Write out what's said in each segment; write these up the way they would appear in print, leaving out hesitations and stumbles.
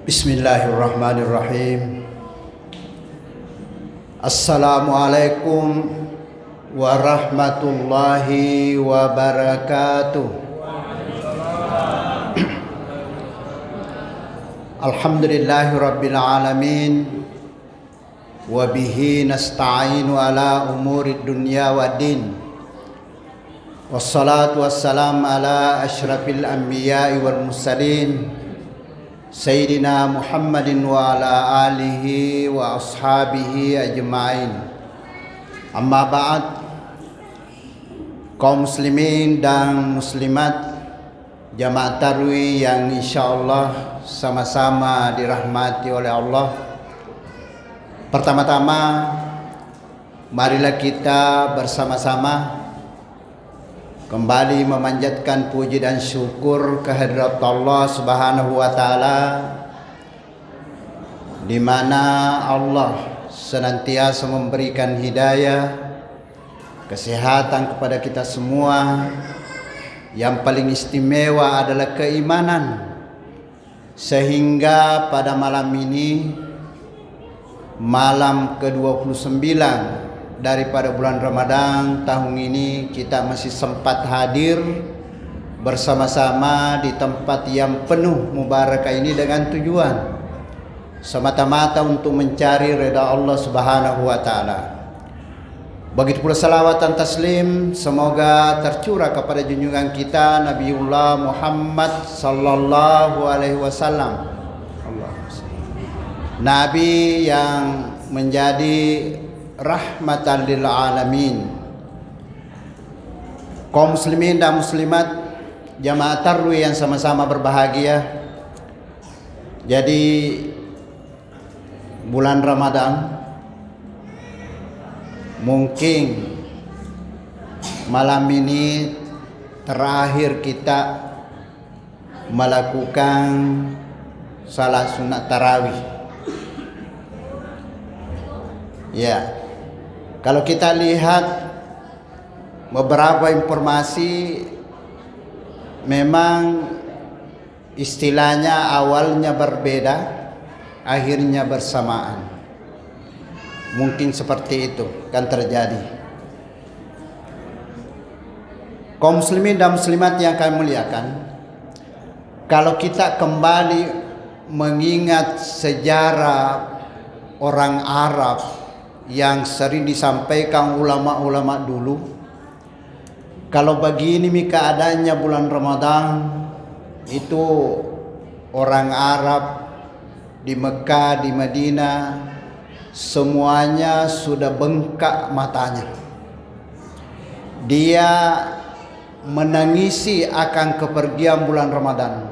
Bismillahirrahmanirrahim. Assalamualaikum warahmatullahi wabarakatuh. Alhamdulillahi rabbil alamin. Wabihi nasta'inu ala umuri dunya waddin. Wassalatu wassalamu ala ashrafil anbiya'i wal mursalin Sayyidina Muhammadin wa ala alihi wa ashabihi ajma'in. Amma ba'd. Kaum muslimin dan muslimat jamaah tarwih yang insyaallah sama-sama dirahmati oleh Allah. Pertama-tama marilah kita bersama-sama kembali memanjatkan puji dan syukur kehadirat Allah Subhanahu wa taala, di mana Allah senantiasa memberikan hidayah, kesehatan kepada kita semua. Yang paling istimewa adalah keimanan, sehingga pada malam ini, malam ke-29 daripada bulan Ramadan tahun ini, kita masih sempat hadir bersama-sama di tempat yang penuh mubarakah ini dengan tujuan semata-mata untuk mencari ridha Allah Subhanahu wa taala. Begitu pula salawat dan taslim semoga tercurah kepada junjungan kita Nabiullah Muhammad sallallahu alaihi wasallam, Nabi yang menjadi rahmatan lil alamin. Kaum muslimin dan muslimat jamaah tarwih yang sama-sama berbahagia. Jadi bulan Ramadan mungkin malam ini terakhir kita melakukan salat sunat tarawih. Ya, kalau kita lihat beberapa informasi, memang istilahnya awalnya berbeda, akhirnya bersamaan. Mungkin seperti itu kan terjadi. Kaum muslimin dan muslimat yang kami muliakan, kalau kita kembali mengingat sejarah orang Arab yang sering disampaikan ulama-ulama dulu, kalau begini keadaannya bulan Ramadan itu, orang Arab di Mekah, di Madinah, semuanya sudah bengkak matanya. Dia menangisi akan kepergian bulan Ramadan.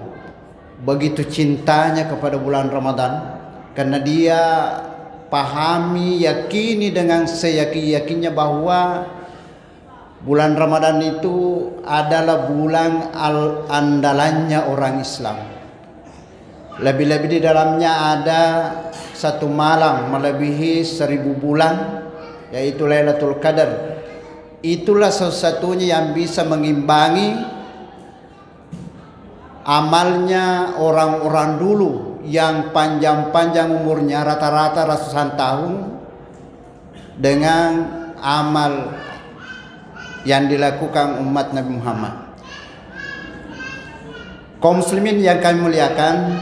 Begitu cintanya kepada bulan Ramadan, karena dia pahami, yakini dengan seyakin-yakinnya bahwa bulan Ramadan itu adalah bulan andalannya orang Islam. Lebih-lebih di dalamnya ada satu malam melebihi 1000 bulan, yaitu Lailatul Qadar. Itulah satu-satunya yang bisa mengimbangi amalnya orang-orang dulu yang panjang-panjang umurnya, rata-rata ratusan tahun, dengan amal yang dilakukan umat Nabi Muhammad. Kaum muslimin yang kami muliakan,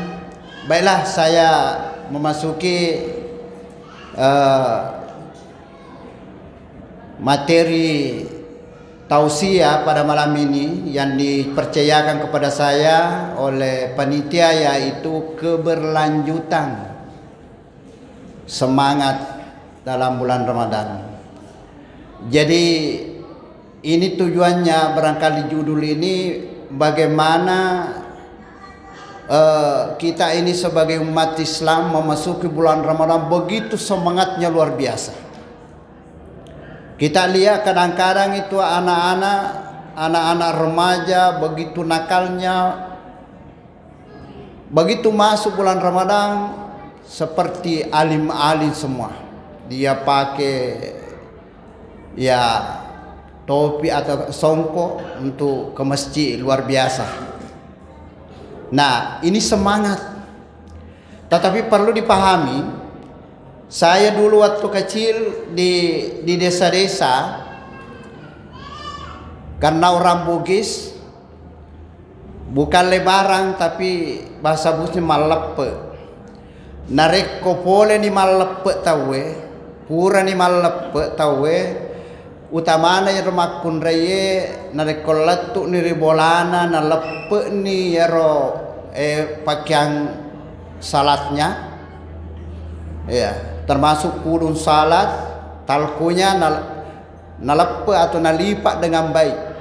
baiklah saya memasuki materi tausiah pada malam ini yang dipercayakan kepada saya oleh panitia, yaitu keberlanjutan semangat dalam bulan Ramadan. Jadi ini tujuannya, barangkali judul ini, bagaimana kita ini sebagai umat Islam memasuki bulan Ramadan begitu semangatnya luar biasa. Kita lihat kadang-kadang itu anak-anak remaja begitu nakalnya, begitu masuk bulan Ramadan seperti alim-alim semua. Dia pakai topi atau songkok untuk ke masjid, luar biasa. Nah, ini semangat. Tetapi perlu dipahami, saya dulu waktu kecil di desa-desa, karena orang Bugis, bukan lebaran tapi bahasa Bugisnya malepe. Narek kopole ni malepe tawe, pura ni malepe tawe, utamana ya rumakun reye narek kolatu ni ribolana na lepe ni yaro pakaian salatnya, ya termasuk kudung salat, talkunya nalepe atau nalipat dengan baik.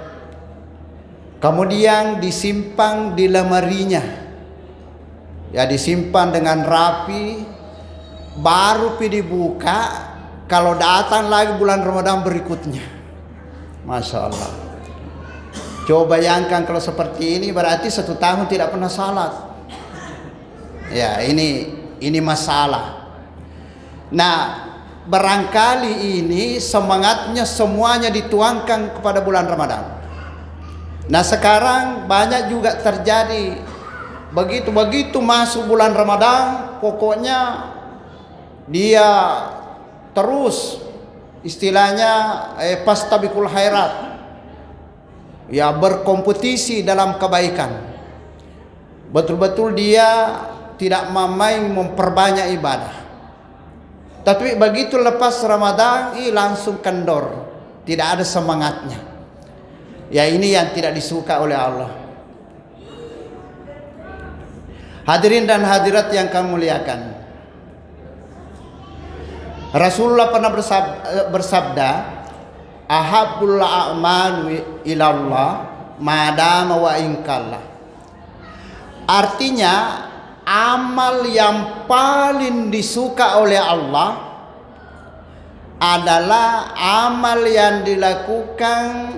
Kemudian disimpan di lemarinya, ya disimpan dengan rapi, baru dibuka kalau datang lagi bulan Ramadan berikutnya. Masya Allah. Coba bayangkan kalau seperti ini, berarti 1 tahun tidak pernah salat. Ya, ini masalah. Nah, barangkali ini semangatnya semuanya dituangkan kepada bulan Ramadan. Nah, sekarang banyak juga terjadi begitu masuk bulan Ramadan, pokoknya dia terus istilahnya pastabikul khairat, ya berkompetisi dalam kebaikan. Betul-betul dia tidak main memperbanyak ibadah. Tapi begitu lepas Ramadan, langsung kendor, tidak ada semangatnya. Ya, ini yang tidak disuka oleh Allah. Hadirin dan hadirat yang kami muliakan, Rasulullah pernah bersabda, ahabbul a'mal ilallah madama wa inkalla. Artinya, amal yang paling disuka oleh Allah adalah amal yang dilakukan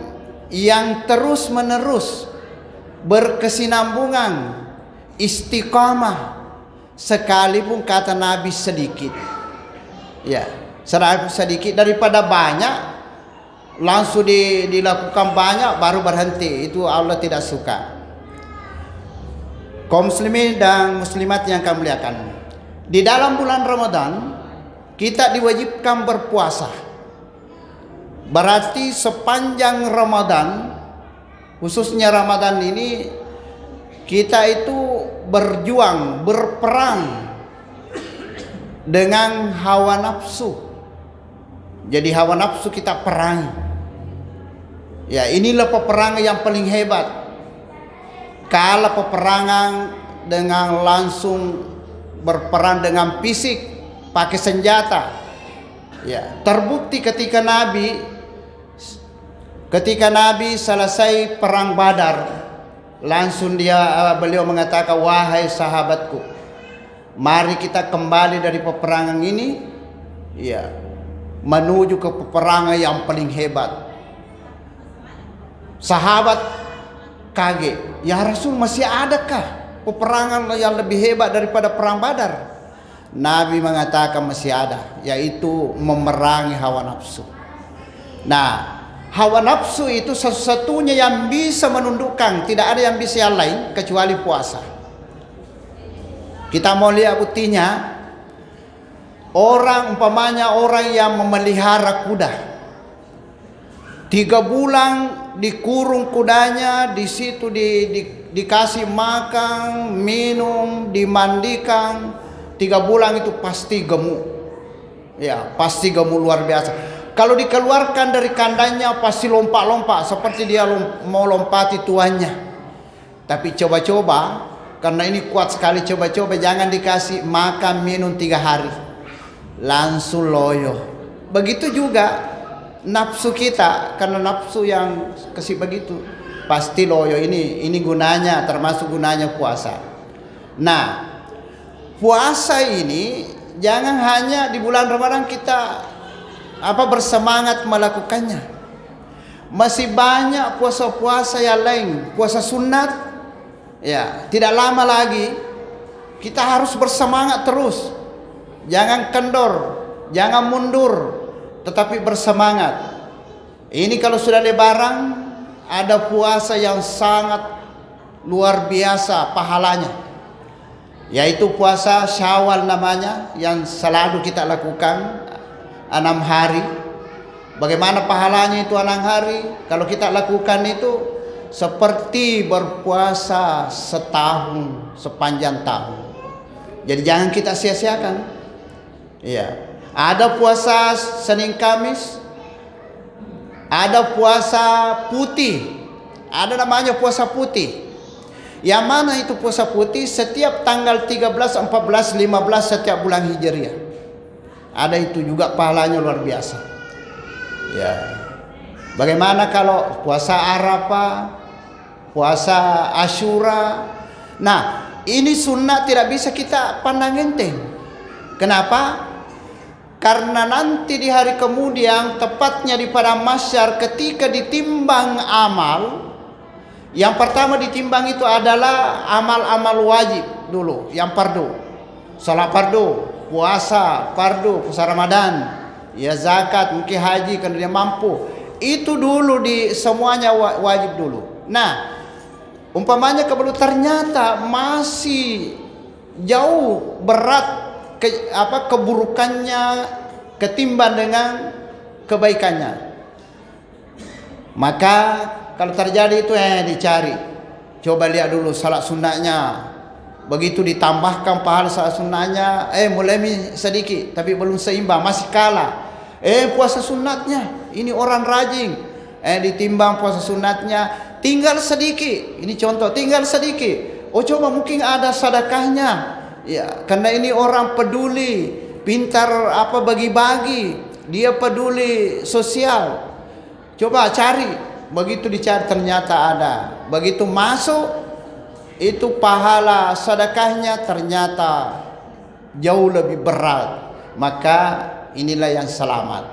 yang terus menerus, berkesinambungan, istiqamah, sekalipun kata Nabi sedikit. Ya, sedikit daripada banyak, langsung dilakukan banyak baru berhenti, itu Allah tidak suka. Kaum muslimin dan muslimat yang kami muliakan, di dalam bulan Ramadan kita diwajibkan berpuasa. Berarti sepanjang Ramadan, khususnya Ramadan ini, kita itu berjuang, berperang dengan hawa nafsu. Jadi hawa nafsu kita perangi. Ya, inilah peperangan yang paling hebat. Kalah peperangan dengan langsung berperang dengan fisik, pakai senjata. Ya, terbukti ketika Nabi selesai perang Badar, langsung beliau mengatakan, wahai sahabatku, mari kita kembali dari peperangan ini, ya, menuju ke peperangan yang paling hebat. Sahabat kaget, ya Rasul, masih adakah peperangan yang lebih hebat daripada perang Badar? Nabi mengatakan masih ada, yaitu memerangi hawa nafsu. Nah, hawa nafsu itu satu-satunya yang bisa menundukkan, tidak ada yang bisa yang lain kecuali puasa. Kita mau lihat buktinya, umpamanya orang yang memelihara kuda, 3 bulan dikurung kudanya, di situ dikasih makan, minum, dimandikan, 3 bulan itu pasti gemuk. Ya, pasti gemuk luar biasa. Kalau dikeluarkan dari kandangnya pasti lompat-lompat seperti dia mau lompati tuannya. Tapi coba-coba, karena ini kuat sekali, coba-coba jangan dikasih makan minum 3 hari, langsung loyo. Begitu juga nafsu kita, karena nafsu yang kasih begitu pasti loyo. Ini gunanya, termasuk gunanya puasa. Nah, puasa ini jangan hanya di bulan Ramadan kita bersemangat melakukannya. Masih banyak puasa-puasa yang lain, puasa sunat. Ya, tidak lama lagi kita harus bersemangat terus. Jangan kendor, jangan mundur, tetapi bersemangat. Ini kalau sudah lebaran, ada puasa yang sangat luar biasa pahalanya. yaitu puasa Syawal namanya, yang selalu kita lakukan 6 hari. Bagaimana pahalanya itu 6 hari? Kalau kita lakukan itu seperti berpuasa setahun, sepanjang tahun. Jadi jangan kita sia-siakan. Iya. Ada puasa Senin Kamis, ada puasa putih, ada namanya puasa putih. Yang mana itu puasa putih? Setiap tanggal 13, 14, 15 setiap bulan Hijriah. Ada itu juga pahalanya luar biasa. Ya. Bagaimana kalau puasa Arafah, puasa Asyura? Nah, ini sunnah tidak bisa kita pandang enteng. Kenapa? Karena nanti di hari kemudian, tepatnya di padang mahsyar, ketika ditimbang amal, yang pertama ditimbang itu adalah amal-amal wajib dulu, yang fardu. Salat fardu, puasa fardu, puasa Ramadan, ya zakat, mungkin haji kalau dia mampu. Itu dulu semuanya wajib dulu. Nah, umpamanya kalau ternyata masih jauh berat keburukannya ketimbang dengan kebaikannya, maka kalau terjadi itu dicari. Coba lihat dulu salat sunnahnya. Begitu ditambahkan pahala salat sunnahnya, mulai sedikit tapi belum seimbang, masih kalah. Puasa sunatnya, ini orang rajin. Ditimbang puasa sunatnya, tinggal sedikit. Ini contoh, tinggal sedikit. Oh, coba mungkin ada sedekahnya. Ya, karena ini orang peduli, pintar bagi-bagi, dia peduli sosial. Coba cari, begitu dicari ternyata ada. Begitu masuk, itu pahala sedekahnya ternyata jauh lebih berat. Maka inilah yang selamat.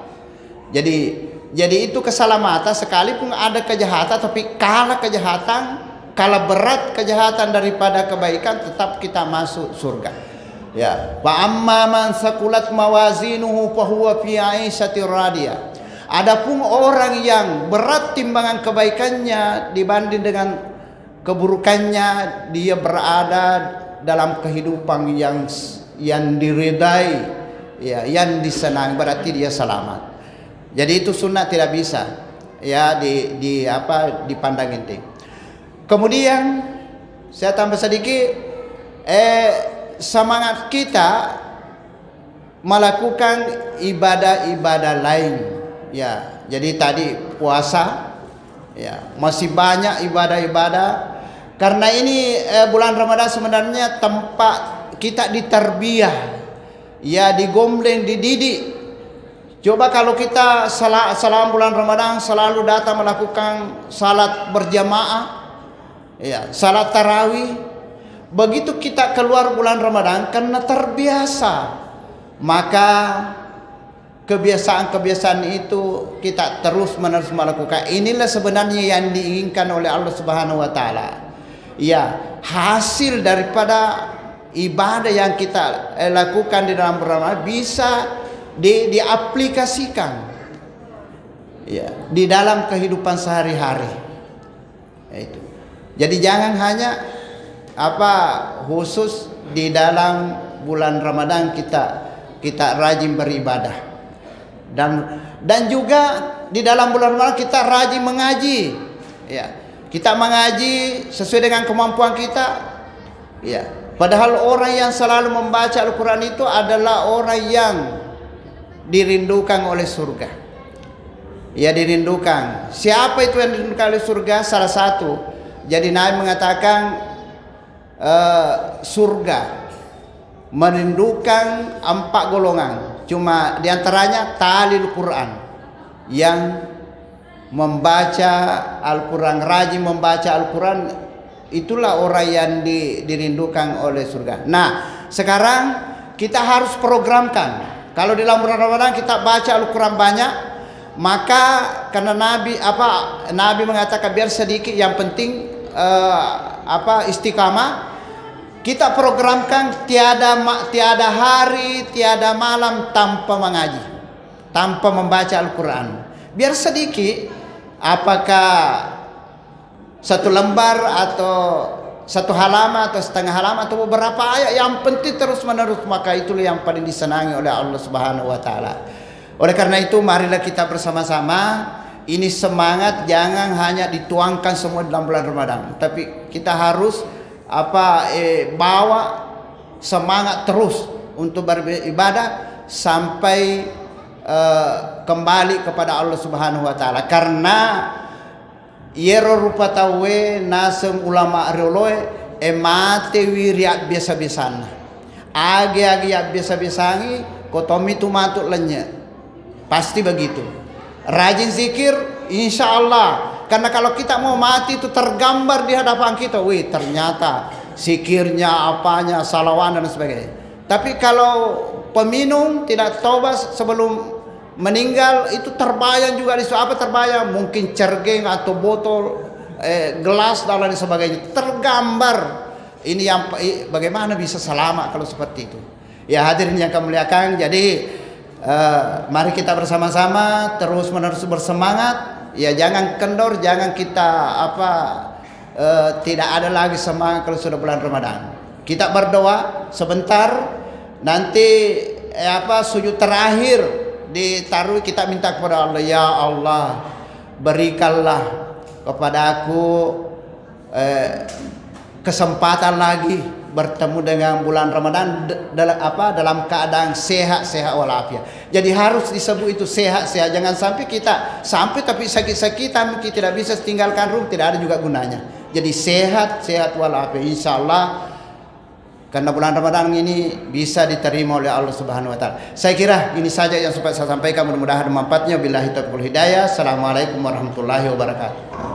Jadi itu keselamatan, sekalipun ada kejahatan, tapi kalah kejahatan, kalah berat kejahatan daripada kebaikan, tetap kita masuk surga. Ya, wa amma man saqulat mawazinuhu fa huwa fi 'aisyatir radiyah. Adapun orang yang berat timbangan kebaikannya dibanding dengan keburukannya, dia berada dalam kehidupan yang diridai, ya, yang disenangi, berarti dia selamat. Jadi itu sunnah tidak bisa ya dipandang enteng. Kemudian saya tambah sedikit, semangat kita melakukan ibadah-ibadah lain. Ya, jadi tadi puasa, ya, masih banyak ibadah-ibadah. Karena ini bulan Ramadan sebenarnya tempat kita ditarbiyah, ya, digombleng, dididik. Coba kalau kita selama bulan Ramadan selalu datang melakukan salat berjamaah, ya, salat tarawih. Begitu kita keluar bulan Ramadan karena terbiasa, maka kebiasaan-kebiasaan itu kita terus-menerus melakukan. Inilah sebenarnya yang diinginkan oleh Allah Subhanahu wa taala. Ya, hasil daripada ibadah yang kita lakukan di dalam Ramadan bisa diaplikasikan, ya, di dalam kehidupan sehari-hari. Itu. Jadi jangan hanya khusus di dalam bulan Ramadan kita rajin beribadah, dan juga di dalam bulan Ramadan kita rajin mengaji, ya, kita mengaji sesuai dengan kemampuan kita, ya. Padahal orang yang selalu membaca Al-Quran itu adalah orang yang dirindukan oleh surga. Ya, dirindukan. Siapa itu yang dirindukan oleh surga? Salah satu. Jadi Nabi mengatakan surga merindukan 4 golongan. Cuma diantaranya talil Quran, yang membaca Al-Quran, rajin membaca Al-Quran, itulah orang yang dirindukan oleh surga. Nah, sekarang kita harus programkan. Kalau di dalam bulan Ramadan kita baca Al-Quran banyak, maka karena Nabi mengatakan biar sedikit, yang penting istiqamah. Kita programkan tiada hari, tiada malam tanpa mengaji, tanpa membaca Al-Quran. Biar sedikit, apakah 1 lembar atau satu halaman atau setengah halaman atau beberapa ayat, yang penting terus menerus, maka itulah yang paling disenangi oleh Allah Subhanahu wa taala. Oleh karena itu marilah kita bersama-sama ini semangat jangan hanya dituangkan semua dalam bulan Ramadan, tapi kita harus bawa semangat terus untuk beribadah sampai kembali kepada Allah Subhanahu wa taala. Karena yero rupa tawe nasem ulama rioloe mate wiriak biasa-biasana age-age biasa-biasangi kotomi tu matuk lenya, pasti begitu. Rajin zikir insya Allah, karena kalau kita mau mati itu tergambar di hadapan kita, wih ternyata zikirnya apanya salawan dan sebagainya. Tapi kalau peminum tidak tobat sebelum meninggal, itu terbayang juga di apa terbayang, mungkin cergeng atau botol, gelas dan lain sebagainya tergambar. Ini yang bagaimana bisa selamat kalau seperti itu? Ya hadirin yang kami muliakan, jadi mari kita bersama-sama terus menerus bersemangat. Ya jangan kendor, jangan kita tidak ada lagi semangat kalau sudah bulan Ramadan. Kita berdoa sebentar, nanti sujud terakhir ditaruh, kita minta kepada Allah, ya Allah berikanlah kepada aku kesempatan lagi bertemu dengan bulan Ramadan dalam keadaan sehat walafiat. Jadi harus disebut itu sehat, jangan sampai kita tapi sakit-sakitan kita tidak bisa tinggalkan rumah, tidak ada juga gunanya. Jadi sehat walafiat insyaallah. Karena bulan Ramadan ini bisa diterima oleh Allah Subhanahu wa taala. Saya kira ini saja yang sempat saya sampaikan, mudah-mudahan manfaatnya. Billahi taufiq wal hidayah. Assalamualaikum warahmatullahi wabarakatuh.